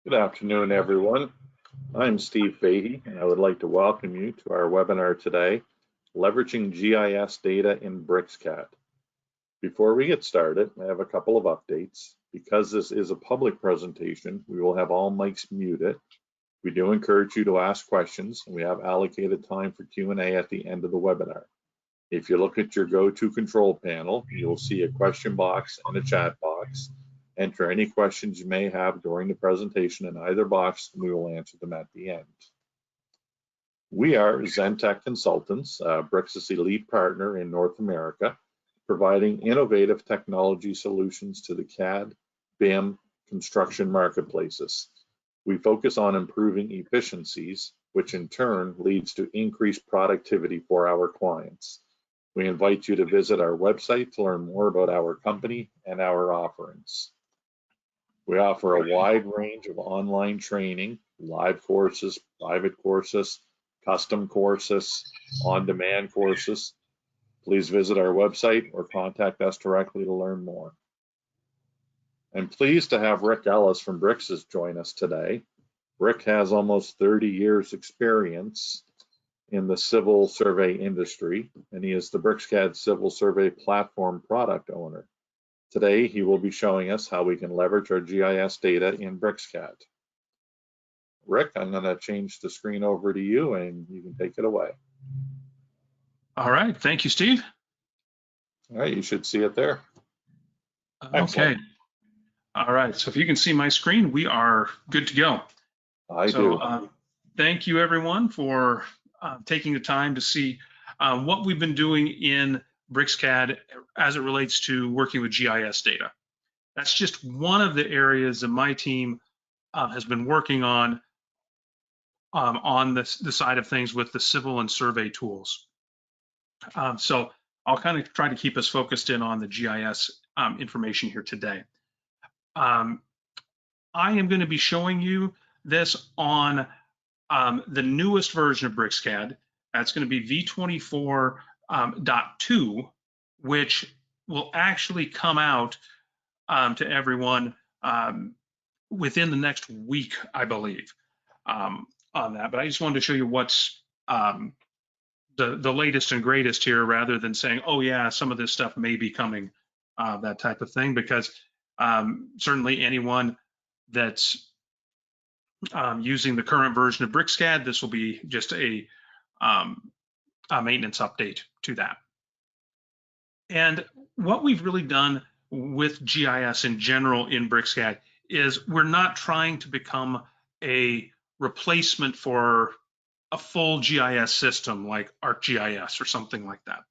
Good afternoon, everyone. I'm Steve Fahey, and I would like to welcome you to our webinar today, Leveraging GIS Data in BricsCAD. Before we get started, I have a couple of updates. Because this is a public presentation, we will have all mics muted. We do encourage you to ask questions, and we have allocated time for Q&A at the end of the webinar. If you look at your go-to control panel, you'll see a question box and a chat box. Enter any questions you may have during the presentation in either box, and we will answer them at the end. We are ZenTek Consultants, Bricsys elite partner in North America, providing innovative technology solutions to the CAD, BIM, construction marketplaces. We focus on improving efficiencies, which in turn leads to increased productivity for our clients. We invite you to visit our website to learn more about our company and our offerings. We offer a wide range of online training, live courses, private courses, custom courses, on-demand courses. Please visit our website or contact us directly to learn more. I'm pleased to have Rick Ellis from Bricsys join us today. Rick has almost 30 years experience in the civil survey industry, and he is the BricsCAD Civil Survey Platform product owner. Today, he will be showing us how we can leverage our GIS data in BricsCAD. Rick, I'm going to change the screen over to you, and you can take it away. All right, thank you, Steve. All right, you should see it there. Okay. All right, so if you can see my screen, we are good to go. I do. Thank you, everyone, for taking the time to see what we've been doing in BricsCAD as it relates to working with GIS data. That's just one of the areas that my team has been working on the side of things with the civil and survey tools. So I'll kind of try to keep us focused in on the GIS information here today. I am going to be showing you this on the newest version of BricsCAD. That's going to be v24.2, which will actually come out to everyone within the next week, I believe, on that. But I just wanted to show you what's the latest and greatest here, rather than saying, oh yeah, some of this stuff may be coming, that type of thing, because certainly anyone that's using the current version of BricsCAD, this will be just a maintenance update to that. And what we've really done with GIS in general in BricsCAD is we're not trying to become a replacement for a full GIS system like ArcGIS or something like that.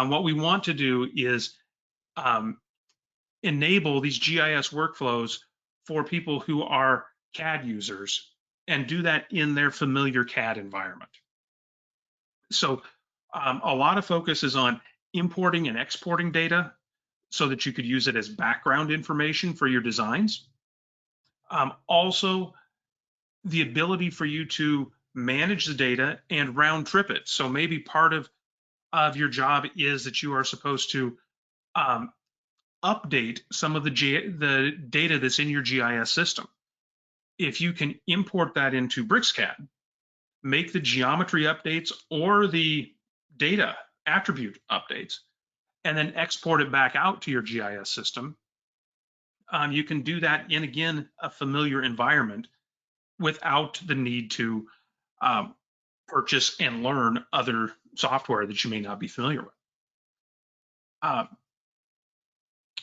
What we want to do is enable these GIS workflows for people who are CAD users and do that in their familiar CAD environment. So a lot of focus is on importing and exporting data so that you could use it as background information for your designs. Also, the ability for you to manage the data and round trip it. So maybe part of your job is that you are supposed to update some of the data that's in your GIS system. If you can import that into BricsCAD, make the geometry updates or the data attribute updates, and then export it back out to your GIS system, you can do that in, again, a familiar environment without the need to purchase and learn other software that you may not be familiar with.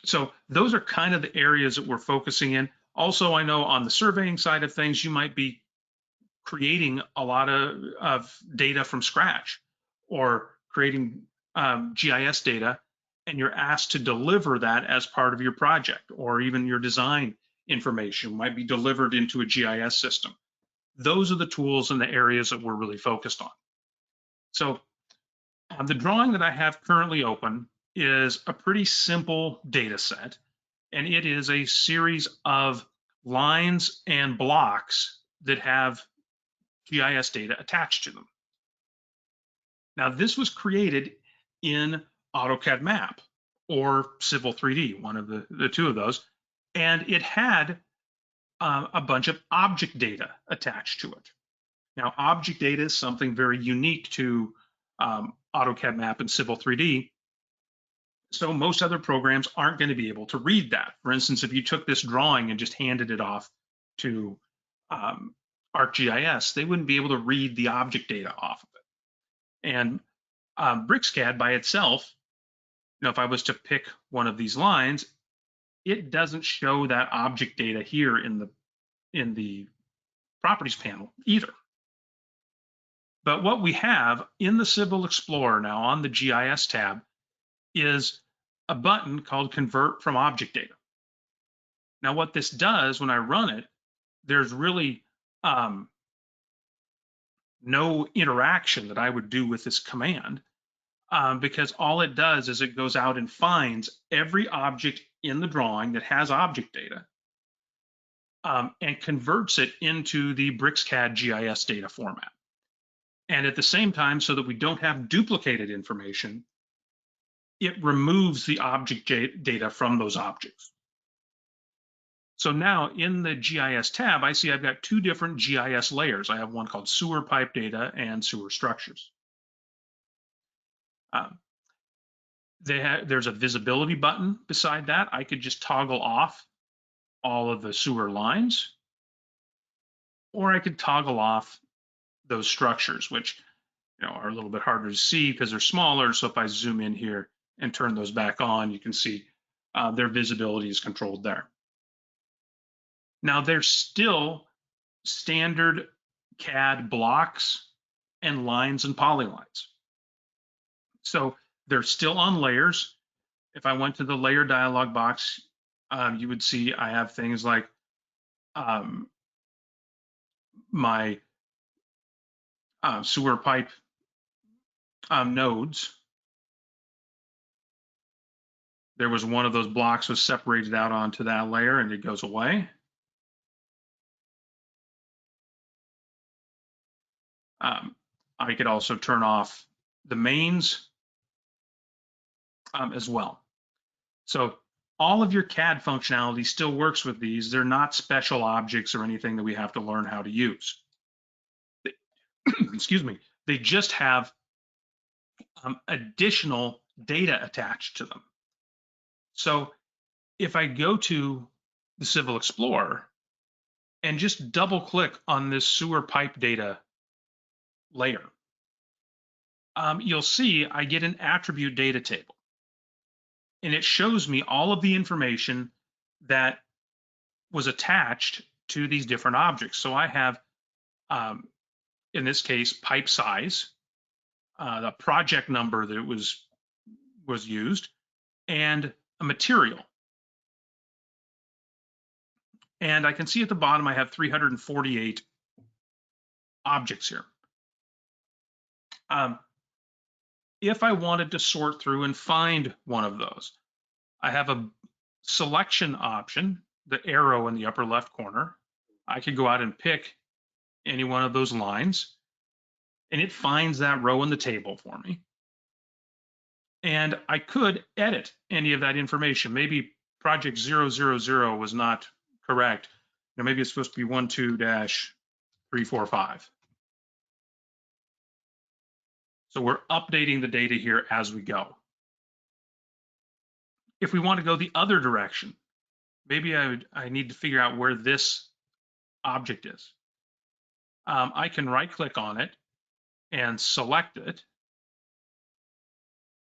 So those are kind of the areas that we're focusing in. Also, I know on the surveying side of things, you might be creating a lot of data from scratch, or creating GIS data, and you're asked to deliver that as part of your project, or even your design information might be delivered into a GIS system. Those are the tools and the areas that we're really focused on. So the drawing that I have currently open is a pretty simple data set, and it is a series of lines and blocks that have GIS data attached to them. Now, this was created in AutoCAD Map or Civil 3D, one of the two of those, and it had a bunch of object data attached to it. Now, object data is something very unique to AutoCAD Map and Civil 3D. So most other programs aren't going to be able to read that. For instance, if you took this drawing and just handed it off to ArcGIS, they wouldn't be able to read the object data off of it. And BricsCAD by itself, if I was to pick one of these lines, it doesn't show that object data here in the properties panel either. But what we have in the Civil Explorer now on the GIS tab is a button called Convert from Object Data. Now, what this does when I run it, there's really no interaction that I would do with this command because all it does is it goes out and finds every object in the drawing that has object data and converts it into the BricsCAD GIS data format. And at the same time, so that we don't have duplicated information, it removes the object data from those objects. So now in the GIS tab, I see I've got two different GIS layers. I have one called sewer pipe data and sewer structures. There's a visibility button beside that. I could just toggle off all of the sewer lines, or I could toggle off those structures, which are a little bit harder to see because they're smaller. So if I zoom in here and turn those back on, you can see their visibility is controlled there. Now there's still standard CAD blocks and lines and polylines. So they're still on layers. If I went to the layer dialog box, you would see I have things like my sewer pipe nodes. There was one of those blocks was separated out onto that layer and it goes away. I could also turn off the mains as well. So all of your CAD functionality still works with these. They're not special objects or anything that we have to learn how to use. Excuse me. They just have additional data attached to them. So if I go to the Civil Explorer and just double click on this sewer pipe data layer, you'll see I get an attribute data table. And it shows me all of the information that was attached to these different objects. So I have, in this case, pipe size, the project number that was used, and a material. And I can see at the bottom I have 348 objects here. If I wanted to sort through and find one of those, I have a selection option, the arrow in the upper left corner. I could go out and pick any one of those lines, and it finds that row in the table for me. And I could edit any of that information. Maybe project 000 was not correct. Maybe it's supposed to be 12-345. So we're updating the data here as we go. If we want to go the other direction, maybe I need to figure out where this object is. I can right click on it and select it.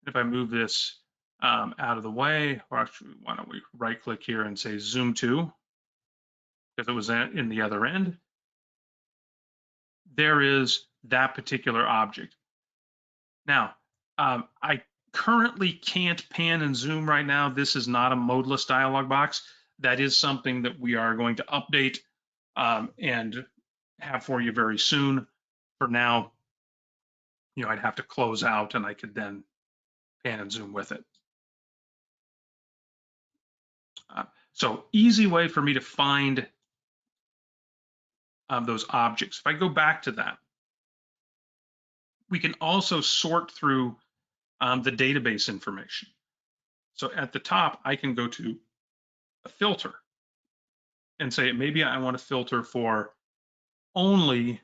If I move this out of the way, or actually, why don't we right click here and say zoom to, because it was in the other end. There is that particular object. Now, I currently can't pan and zoom right now. This is not a modeless dialog box. That is something that we are going to update and have for you very soon. For now, I'd have to close out and I could then pan and zoom with it. So easy way for me to find those objects. If I go back to that, we can also sort through the database information. So at the top, I can go to a filter. and say, maybe I want to filter for only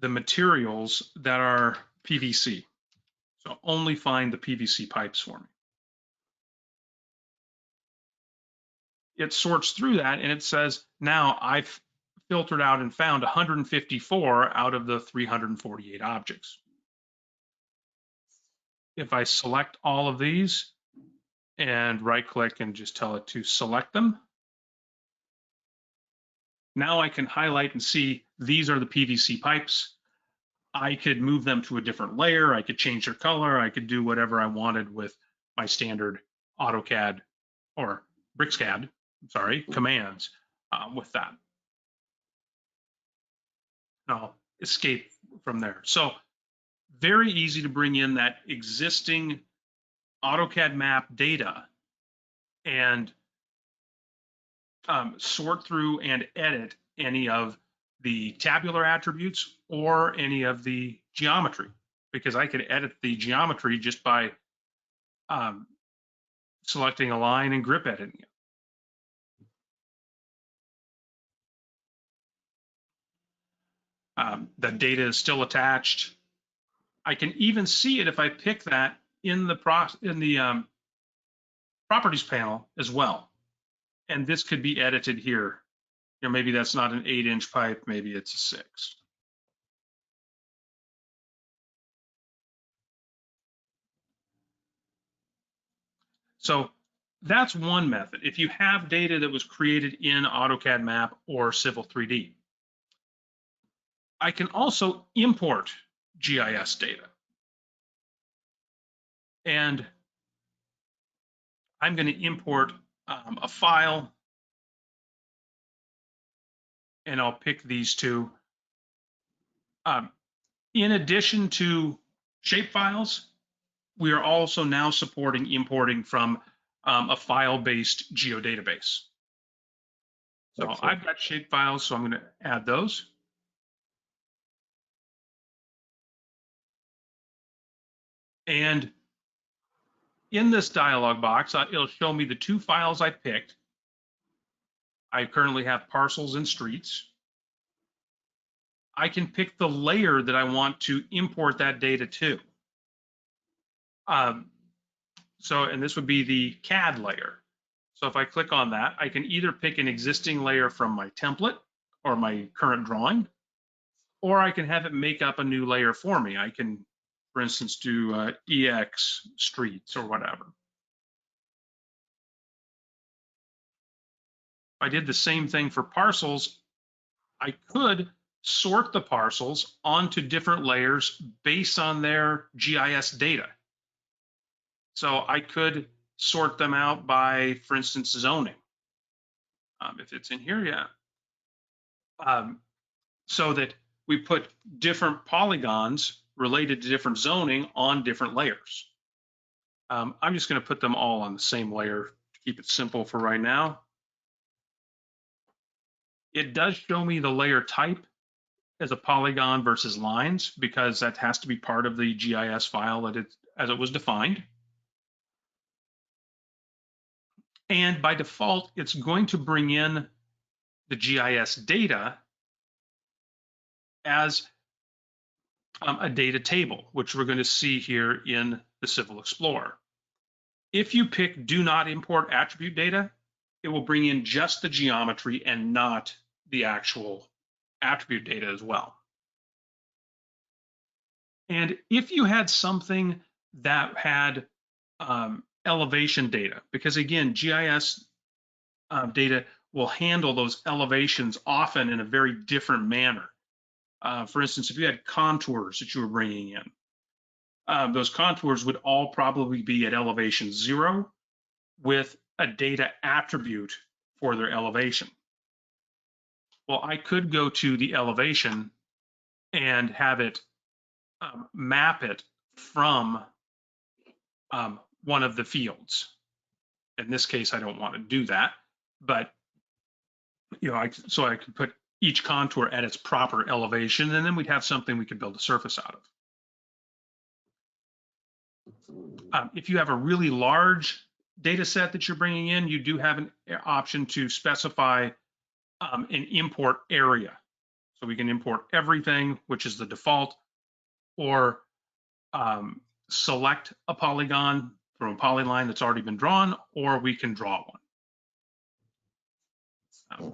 the materials that are PVC. So only find the PVC pipes for me. It sorts through that and it says, now I've filtered out and found 154 out of the 348 objects. If I select all of these and right click and just tell it to select them, now I can highlight and see these are the PVC pipes. I could move them to a different layer. I could change their color. I could do whatever I wanted with my standard AutoCAD or BricsCAD, sorry, commands with that. I'll escape from there. So very easy to bring in that existing AutoCAD map data and sort through and edit any of the tabular attributes or any of the geometry, because I could edit the geometry just by selecting a line and grip editing it. The data is still attached. I can even see it if I pick that in the properties panel as well. And this could be edited here. You know, maybe that's not an 8-inch pipe, maybe it's a 6. So that's one method. If you have data that was created in AutoCAD map or Civil 3D. I can also import GIS data. And I'm going to import a file, and I'll pick these two. In addition to shapefiles, we are also now supporting importing from a file-based geodatabase. So excellent. I've got shapefiles, so I'm going to add those. And in this dialog box, it'll show me the two files I picked. I currently have parcels and streets. I can pick the layer that I want to import that data to. And this would be the CAD layer. So if I click on that, I can either pick an existing layer from my template or my current drawing, or I can have it make up a new layer for me. I can, for instance, do EX streets or whatever. If I did the same thing for parcels, I could sort the parcels onto different layers based on their GIS data. So I could sort them out by, for instance, zoning. If it's in here, yeah. So that we put different polygons related to different zoning on different layers. I'm just going to put them all on the same layer to keep it simple for right now. It does show me the layer type as a polygon versus lines, because that has to be part of the GIS file as it was defined. And by default, it's going to bring in the GIS data as a data table, which we're going to see here in the Civil Explorer. If you pick do not import attribute data, it will bring in just the geometry and not the actual attribute data as well. And if you had something that had elevation data, because again, GIS data will handle those elevations often in a very different manner. For instance, if you had contours that you were bringing in, those contours would all probably be at elevation 0 with a data attribute for their elevation. Well, I could go to the elevation and have it map it from one of the fields. In this case, I don't want to do that, but so I could put each contour at its proper elevation, and then we'd have something we could build a surface out of. If you have a really large data set that you're bringing in, you do have an option to specify an import area. So we can import everything, which is the default, or select a polygon from a polyline that's already been drawn, or we can draw one.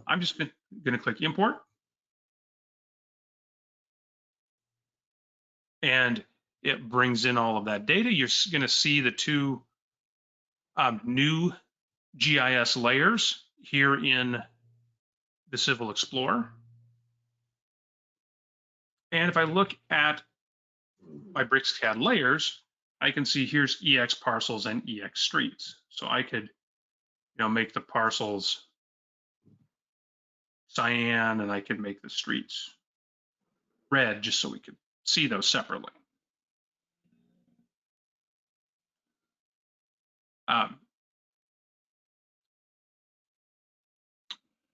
I'm just going to click import. And it brings in all of that data. You're going to see the two new GIS layers here in the Civil Explorer. And if I look at my BricsCAD layers, I can see here's EX parcels and EX streets. So I could, make the parcels cyan, and I could make the streets red, just so we could see those separately.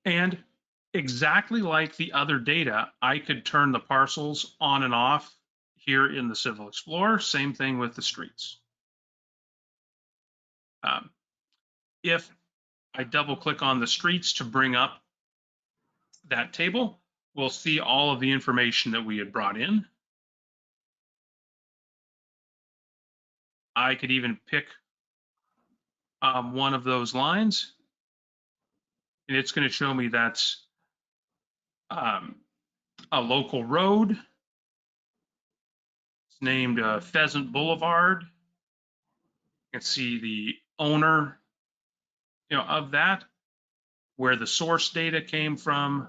And exactly like the other data, I could turn the parcels on and off here in the Civil Explorer. Same thing with the streets. If I double click on the streets to bring up that table, we'll see all of the information that we had brought in. I could even pick one of those lines, and it's going to show me that's a local road. It's named Pheasant Boulevard. You can see the owner, of that, where the source data came from,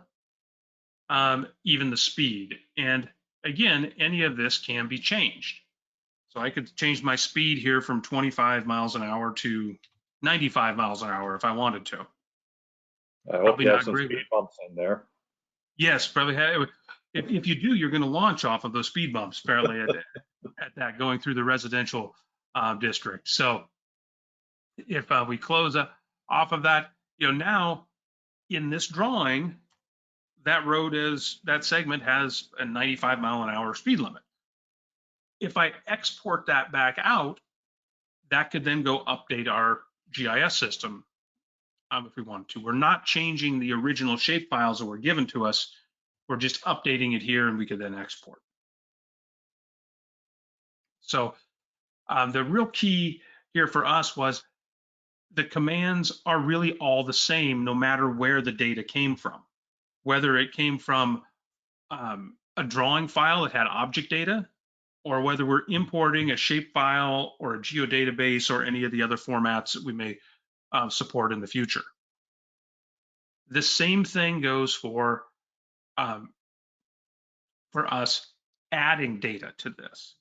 even the speed. And again, any of this can be changed. So I could change my speed here from 25 miles an hour to 95 miles an hour if I wanted to. I hope you have some speed bumps in there. Yes, probably have. If you do, you're going to launch off of those speed bumps apparently at that going through the residential district. So if we close off of that, now in this drawing, that segment has a 95 mile an hour speed limit. If I export that back out, that could then go update our GIS system if we want to. We're not changing the original shape files that were given to us. We're just updating it here, and we could then export. So the real key here for us was the commands are really all the same no matter where the data came from. Whether it came from a drawing file that had object data, or whether we're importing a shape file or a geodatabase or any of the other formats that we may support in the future. The same thing goes for us adding data to this.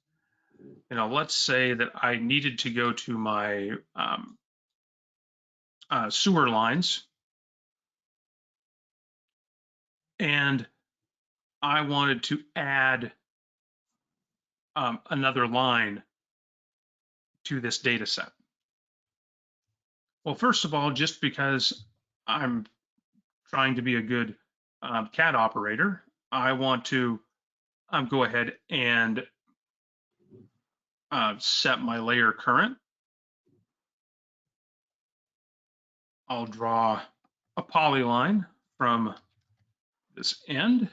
Let's say that I needed to go to my sewer lines, and I wanted to add another line to this data set. Well, first of all, just because I'm trying to be a good CAD operator, I want to go ahead and set my layer current. I'll draw a polyline from this end,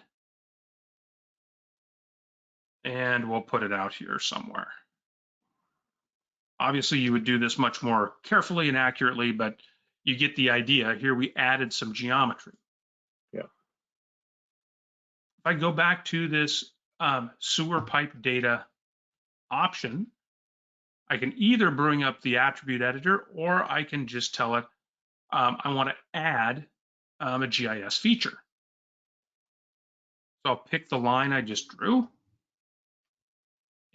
and we'll put it out here somewhere. Obviously, you would do this much more carefully and accurately, but you get the idea. Here we added some geometry. Yeah. If I go back to this sewer pipe data option, I can either bring up the attribute editor, or I can just tell it I want to add a GIS feature. So I'll pick the line I just drew,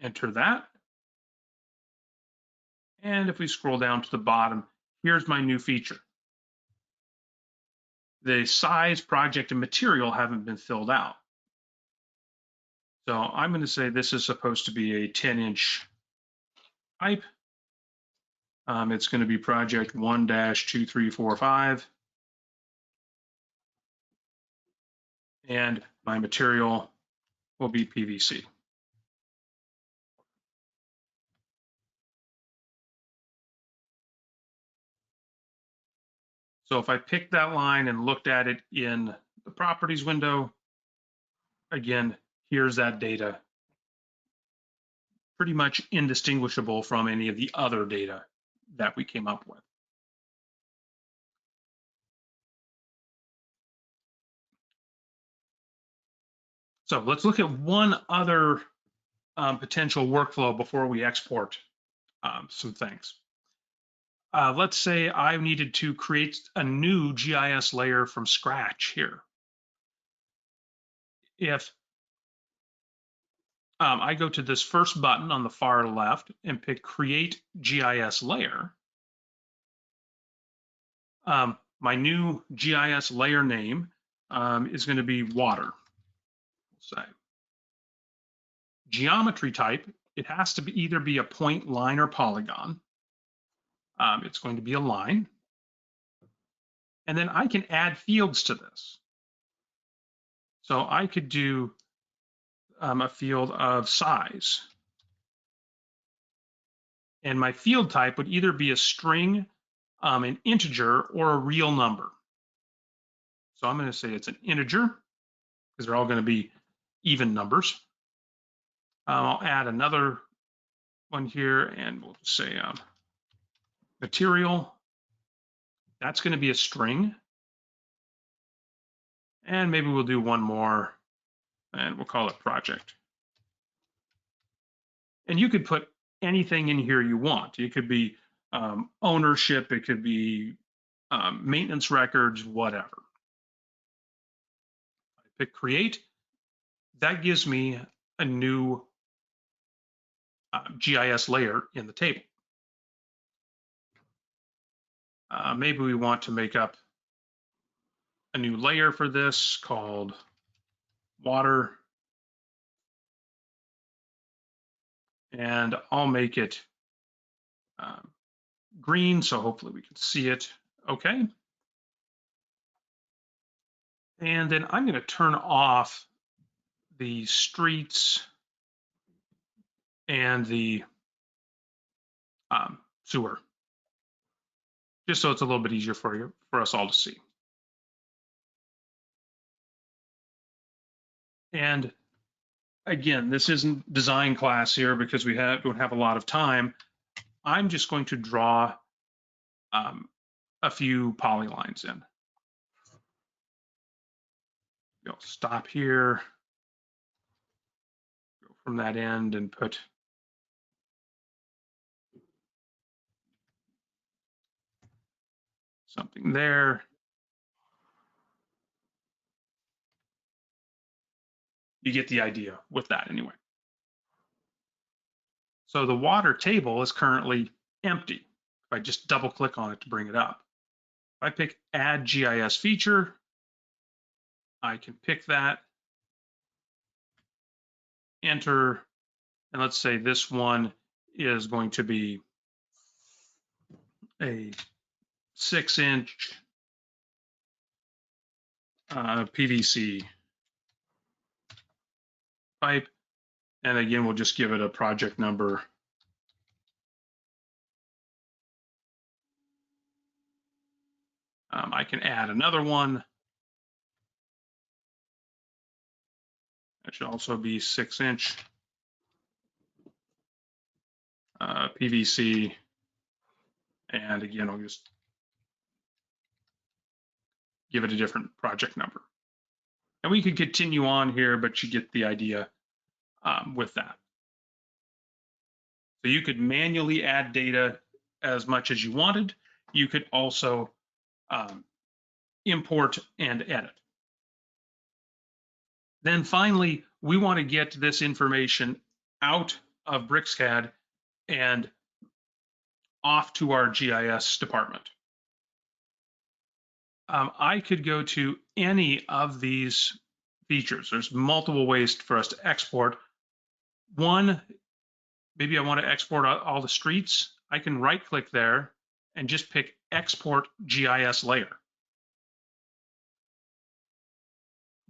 enter that. And if we scroll down to the bottom, here's my new feature. The size, project, and material haven't been filled out. So I'm going to say this is supposed to be a 10-inch pipe. It's going to be project 1-2345. And my material will be PVC. So if I picked that line and looked at it in the properties window, again, here's that data, pretty much indistinguishable from any of the other data that we came up with. So let's look at one other potential workflow before we export some things. Let's say I needed to create a new GIS layer from scratch here. If I go to this first button on the far left and pick Create GIS Layer, my new GIS layer name is going to be water. We'll say geometry type, it has to be either be a point, line, or polygon. It's going to be a line. And then I can add fields to this. So I could do a field of size. And my field type would either be a string, an integer, or a real number. So I'm going to say it's an integer because they're all going to be even numbers. I'll add another one here and we'll just say material. That's going to be a string. And maybe we'll do one more and we'll call it project. And you could put anything in here you want. It could be ownership, it could be maintenance records, whatever. I pick create. That gives me a new GIS layer in the table. Maybe we want to make up a new layer for this called water. And I'll make it green, so hopefully we can see it okay. And then I'm going to turn off the streets and the sewer, just so it's a little bit easier for us all to see. And again, this isn't design class here because we don't have a lot of time. I'm just going to draw a few polylines in. We'll stop here, go from that end and put something there. You get the idea with that anyway. So the water table is currently empty. If I just double click on it to bring it up. If I pick Add GIS Feature, I can pick that, enter, and let's say this one is going to be a 6-inch PVC pipe. And again, we'll just give it a project number. I can add another one. That should also be 6-inch PVC. And again, I'll just give it a different project number. And we could continue on here, but you get the idea with that. So you could manually add data as much as you wanted. You could also import and edit. Then finally, we want to get this information out of BricsCAD and off to our GIS department. I could go to any of these features. There's multiple ways for us to export. One, maybe I want to export all the streets. I can right click there and just pick Export GIS Layer.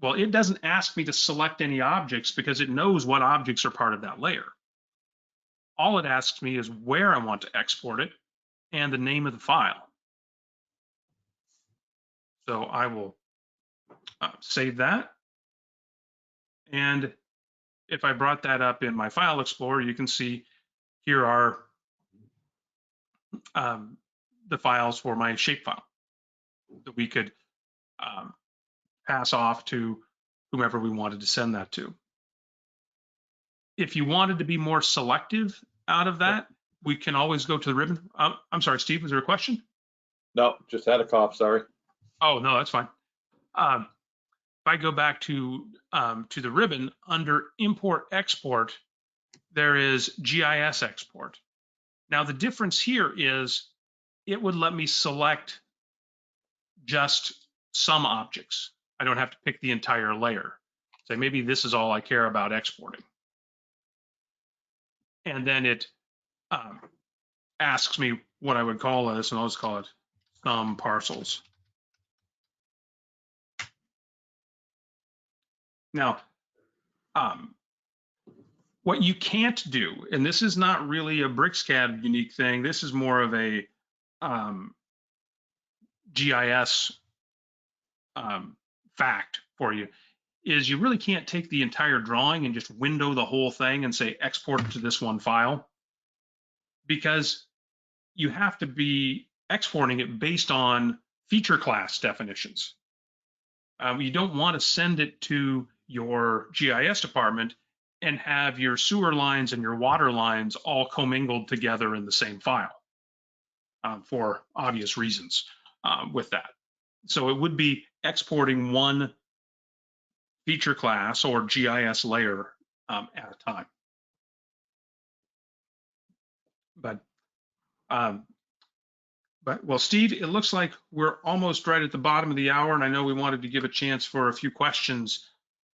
Well, it doesn't ask me to select any objects because it knows what objects are part of that layer. All it asks me is where I want to export it and the name of the file. So I will save that. And if I brought that up in my file explorer, you can see here are the files for my shapefile that we could pass off to whomever we wanted to send that to. If you wanted to be more selective out of that, we can always go to the ribbon. I'm sorry, Steve, was there a question? No, just had a cough, sorry. Oh, no, that's fine. If I go back to the ribbon, under Import Export, there is GIS Export. Now, the difference here is it would let me select just some objects. I don't have to pick the entire layer. Say maybe this is all I care about exporting. And then it asks me what I would call this, and I'll just call it some parcels. Now, what you can't do, and this is not really a BricsCAD unique thing, this is more of a GIS fact for you, is you really can't take the entire drawing and just window the whole thing and say export it to this one file, because you have to be exporting it based on feature class definitions. You don't want to send it to your GIS department and have your sewer lines and your water lines all commingled together in the same file for obvious reasons with that. So it would be exporting one feature class or GIS layer at a time. But well, Steve, it looks like we're almost right at the bottom of the hour, and I know we wanted to give a chance for a few questions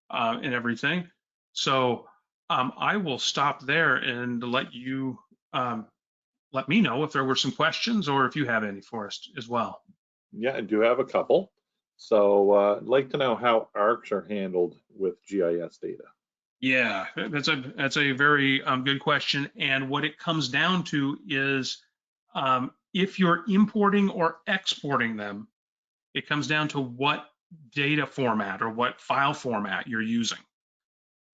and everything. So I will stop there and let you let me know if there were some questions or if you have any for us as well. Yeah, I do have a couple. So I'd like to know how ARCs are handled with GIS data. Yeah, that's a very good question. And what it comes down to is if you're importing or exporting them, it comes down to what data format or what file format you're using.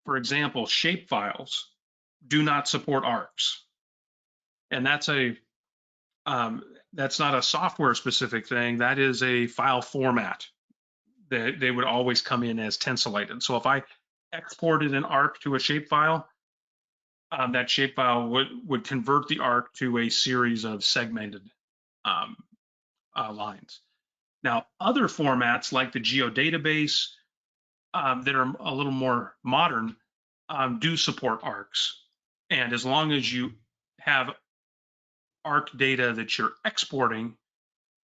For example, shape files do not support ARCs. And that's not a software specific thing. That is a file format that they would always come in as tensillated. So if I exported an ARC to a shapefile, that shapefile would convert the ARC to a series of segmented lines. Now, other formats like the geodatabase that are a little more modern do support ARCs. And as long as you have ARC data that you're exporting,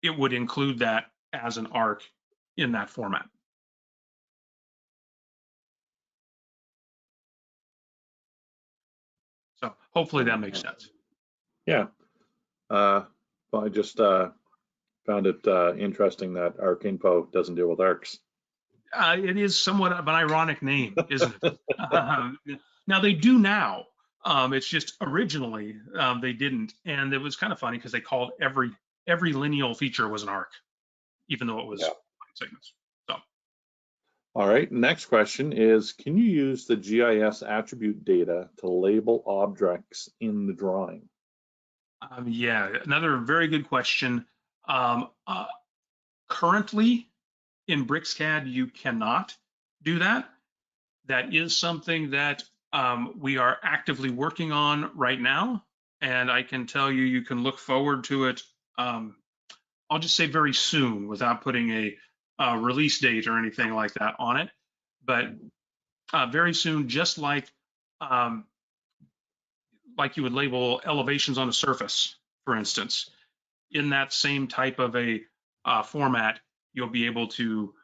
it would include that as an ARC in that format. So hopefully that makes sense. Yeah. Well, I just found it interesting that ARC info doesn't deal with ARCs. It is somewhat of an ironic name, isn't it? Now they do now. It's just originally they didn't, and it was kind of funny because they called every lineal feature was an ARC, even though it was segments. So. All right. Next question is: can you use the GIS attribute data to label objects in the drawing? Yeah, another very good question. Currently, in BricsCAD, you cannot do that. That is something that we are actively working on right now, and I can tell you, you can look forward to it. I'll just say very soon, without putting a release date or anything like that on it. But very soon, just like you would label elevations on a surface, for instance, in that same type of a format, you'll be able to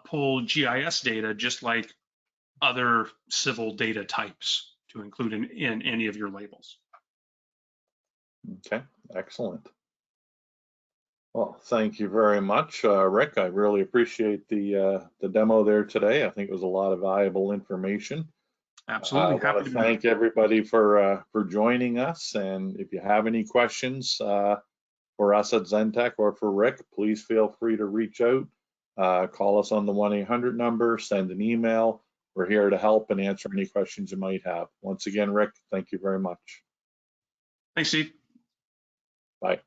pull GIS data just like other civil data types to include in any of your labels. Okay, excellent. Well, thank you very much, Rick. I really appreciate the demo there today. I think it was a lot of valuable information. Absolutely. I want to thank everybody for joining us. And if you have any questions for us at ZenTek or for Rick, please feel free to reach out. call us on the 1-800 number, send an email. We're here to help and answer any questions you might have. Once again, Rick, thank you very much. Thanks, Steve. Bye.